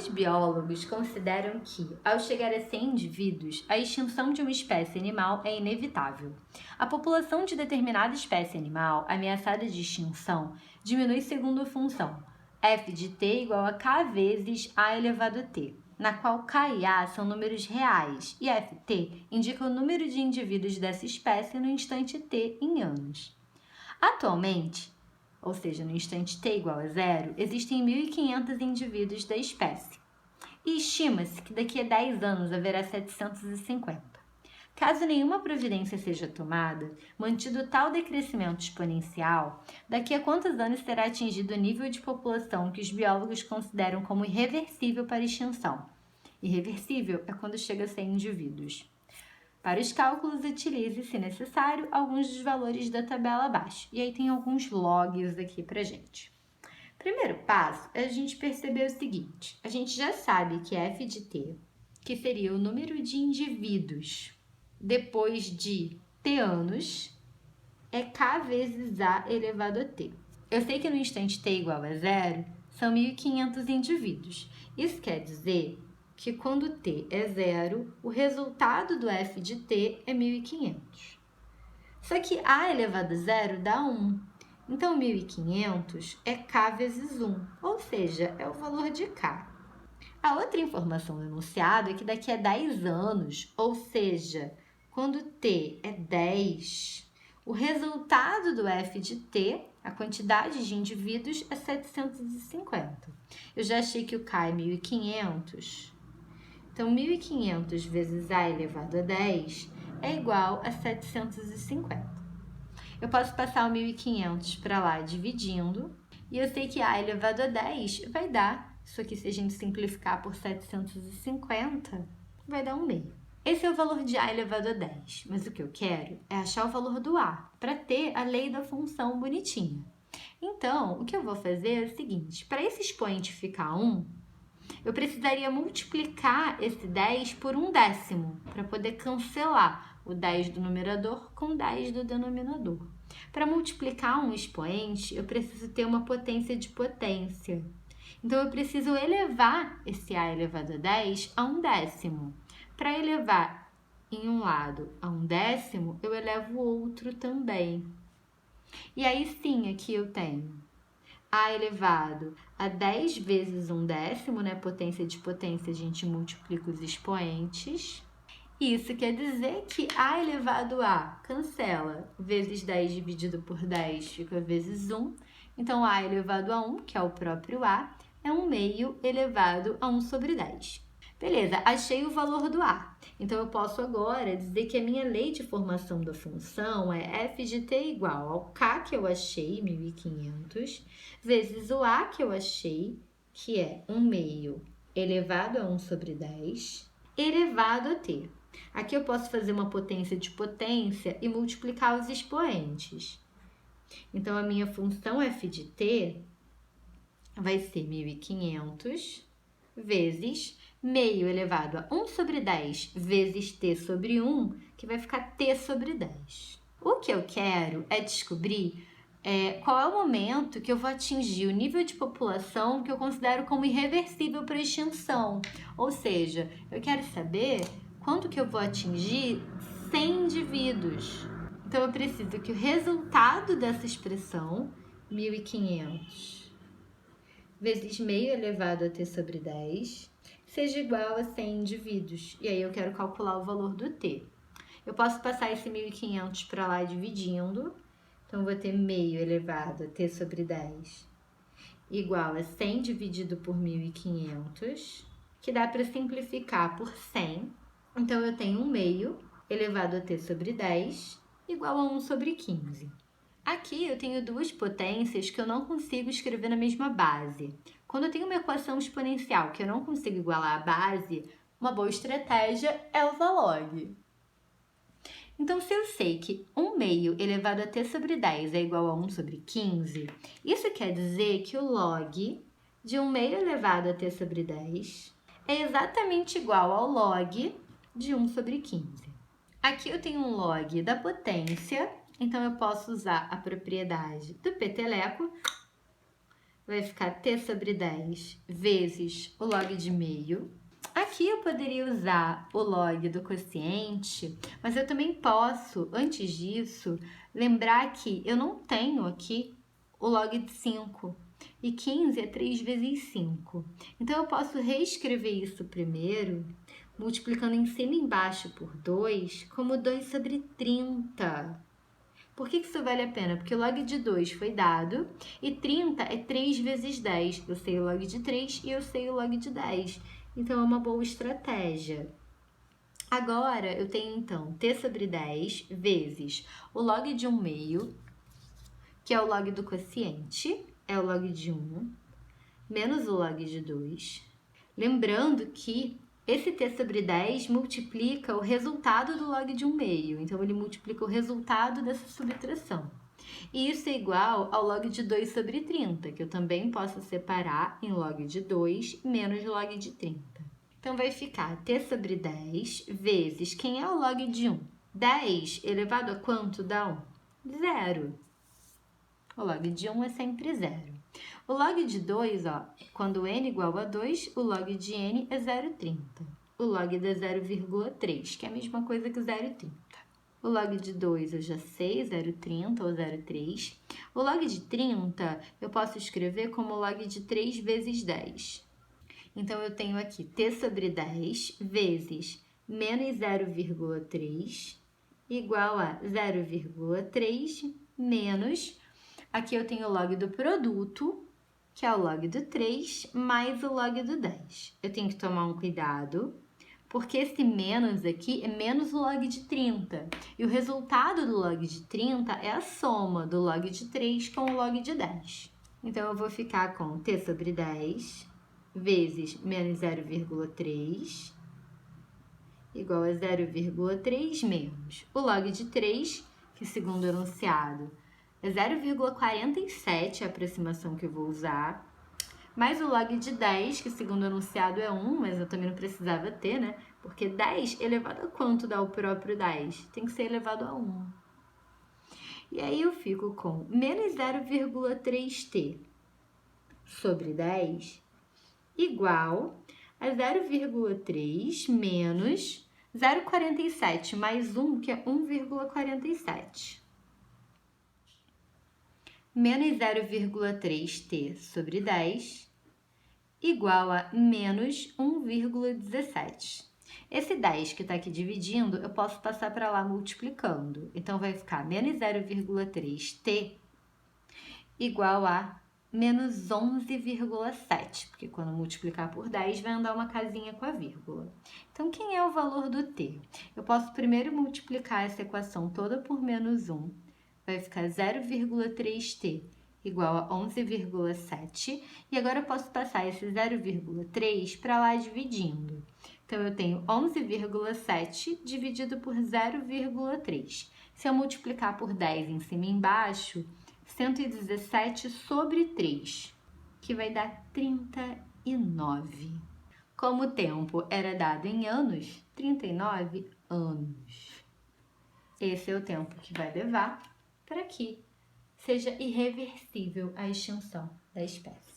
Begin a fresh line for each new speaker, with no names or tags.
Alguns biólogos consideram que, ao chegar a 100 indivíduos, a extinção de uma espécie animal é inevitável. A população de determinada espécie animal ameaçada de extinção diminui segundo a função f de t igual a k vezes a elevado a t, na qual k e a são números reais e ft indica o número de indivíduos dessa espécie no instante t em anos. Atualmente, ou seja, no instante t igual a 0, existem 1.500 indivíduos da espécie. E estima-se que daqui a 10 anos haverá 750. Caso nenhuma providência seja tomada, mantido tal decrescimento exponencial, daqui a quantos anos será atingido o nível de população que os biólogos consideram como irreversível para extinção? Irreversível é quando chega a 100 indivíduos. Para os cálculos, utilize, se necessário, alguns dos valores da tabela abaixo. E aí tem alguns logs aqui pra gente. Primeiro passo é a gente perceber o seguinte. A gente já sabe que f de t, que seria o número de indivíduos depois de t anos, é k vezes a elevado a t. Eu sei que no instante t igual a 0, são 1.500 indivíduos. Isso quer dizer que quando t é 0, o resultado do f de t é 1.500. Só que a elevado a 0 dá 1. Então, 1.500 é k vezes 1, ou seja, é o valor de k. A outra informação do enunciado é que daqui a 10 anos, ou seja, quando t é 10, o resultado do f de t, a quantidade de indivíduos, é 750. Eu já achei que o k é 1.500. Então, 1.500 vezes a elevado a 10 é igual a 750. Eu posso passar o 1.500 para lá dividindo, e eu sei que a elevado a 10 vai dar, isso aqui se a gente simplificar por 750, vai dar 1 meio. Esse é o valor de a elevado a 10, mas o que eu quero é achar o valor do a, para ter a lei da função bonitinha. Então, o que eu vou fazer é o seguinte, para esse expoente ficar 1, eu precisaria multiplicar esse 10 por 1/10, para poder cancelar o 10 do numerador com 10 do denominador. Para multiplicar um expoente, eu preciso ter uma potência de potência. Então, eu preciso elevar esse a elevado a 10 a 1/10. Para elevar em um lado a 1/10, eu elevo o outro também. E aí sim, aqui eu tenho a elevado a 10 vezes 1/10, né? Potência de potência, a gente multiplica os expoentes. Isso quer dizer que a elevado a cancela, vezes 10 dividido por 10 fica vezes 1. Então, a elevado a 1, que é o próprio a, é 1 meio elevado a 1 sobre 10. Beleza, achei o valor do a. Então, eu posso agora dizer que a minha lei de formação da função é f de t igual ao k que eu achei, 1.500, vezes o a que eu achei, que é 1 meio elevado a 1 sobre 10, elevado a t. Aqui eu posso fazer uma potência de potência e multiplicar os expoentes. Então, a minha função f de t vai ser 1.500 vezes meio elevado a 1 sobre 10 vezes t sobre 1, que vai ficar t sobre 10. O que eu quero é descobrir qual é o momento que eu vou atingir o nível de população que eu considero como irreversível para extinção. Ou seja, eu quero saber quanto que eu vou atingir 100 indivíduos. Então, eu preciso que o resultado dessa expressão, 1.500 vezes meio elevado a t sobre 10, seja igual a 100 indivíduos. E aí eu quero calcular o valor do t. Eu posso passar esse 1.500 para lá dividindo. Então, eu vou ter meio elevado a t sobre 10 igual a 100 dividido por 1.500, que dá para simplificar por 100. Então, eu tenho 1 meio elevado a t sobre 10 igual a 1 sobre 15. Aqui eu tenho duas potências que eu não consigo escrever na mesma base. Quando eu tenho uma equação exponencial que eu não consigo igualar a base, uma boa estratégia é usar log. Então, se eu sei que 1 meio elevado a t sobre 10 é igual a 1 sobre 15, isso quer dizer que o log de 1 meio elevado a t sobre 10 é exatamente igual ao log de 1 sobre 15. Aqui eu tenho um log da potência, então eu posso usar a propriedade do peteleco vai ficar t sobre 10 vezes o log de meio. Aqui eu poderia usar o log do quociente, mas eu também posso, antes disso, lembrar que eu não tenho aqui o log de 5. E 15 é 3 vezes 5. Então, eu posso reescrever isso primeiro, multiplicando em cima e embaixo por 2, como 2 sobre 30. Por que isso vale a pena? Porque o log de 2 foi dado e 30 é 3 vezes 10. Eu sei o log de 3 e eu sei o log de 10. Então, é uma boa estratégia. Agora, eu tenho, então, t sobre 10 vezes o log de 1 meio, que é o log do quociente, é o log de 1, menos o log de 2. Lembrando que esse t sobre 10 multiplica o resultado do log de 1 meio. Então, ele multiplica o resultado dessa subtração. E isso é igual ao log de 2 sobre 30, que eu também posso separar em log de 2 menos log de 30. Então, vai ficar t sobre 10 vezes, quem é o log de 1? 10 elevado a quanto dá 1? 0. O log de 1 é sempre 0. O log de 2, ó, quando n igual a 2, o log de n é 0,30. O log da 0,3, que é a mesma coisa que 0,30. O log de 2 eu já sei, 0,30 ou 0,3. O log de 30 eu posso escrever como log de 3 vezes 10. Então, eu tenho aqui t sobre 10 vezes menos 0,3 igual a 0,3 menos... Aqui eu tenho o log do produto, que é o log do 3, mais o log do 10. Eu tenho que tomar um cuidado, porque esse menos aqui é menos o log de 30. E o resultado do log de 30 é a soma do log de 3 com o log de 10. Então, eu vou ficar com t sobre 10 vezes menos 0,3 igual a 0,3 menos o log de 3, que segundo o enunciado é 0,47 a aproximação que eu vou usar, mais o log de 10, que segundo o enunciado é 1, mas eu também não precisava ter, né? Porque 10 elevado a quanto dá o próprio 10? Tem que ser elevado a 1. E aí eu fico com menos 0,3t sobre 10 igual a 0,3 menos 0,47 mais 1, que é 1,47. Menos 0,3t sobre 10 igual a menos 1,17. Esse 10 que está aqui dividindo, eu posso passar para lá multiplicando. Então, vai ficar menos 0,3t igual a menos 11,7, porque quando multiplicar por 10, vai andar uma casinha com a vírgula. Então, quem é o valor do t? Eu posso primeiro multiplicar essa equação toda por menos 1, vai ficar 0,3t igual a 11,7, e agora eu posso passar esse 0,3 para lá dividindo. Então, eu tenho 11,7 dividido por 0,3. Se eu multiplicar por 10 em cima e embaixo, 117 sobre 3, que vai dar 39. Como o tempo era dado em anos, 39 anos. Esse é o tempo que vai levar para que seja irreversível a extinção da espécie.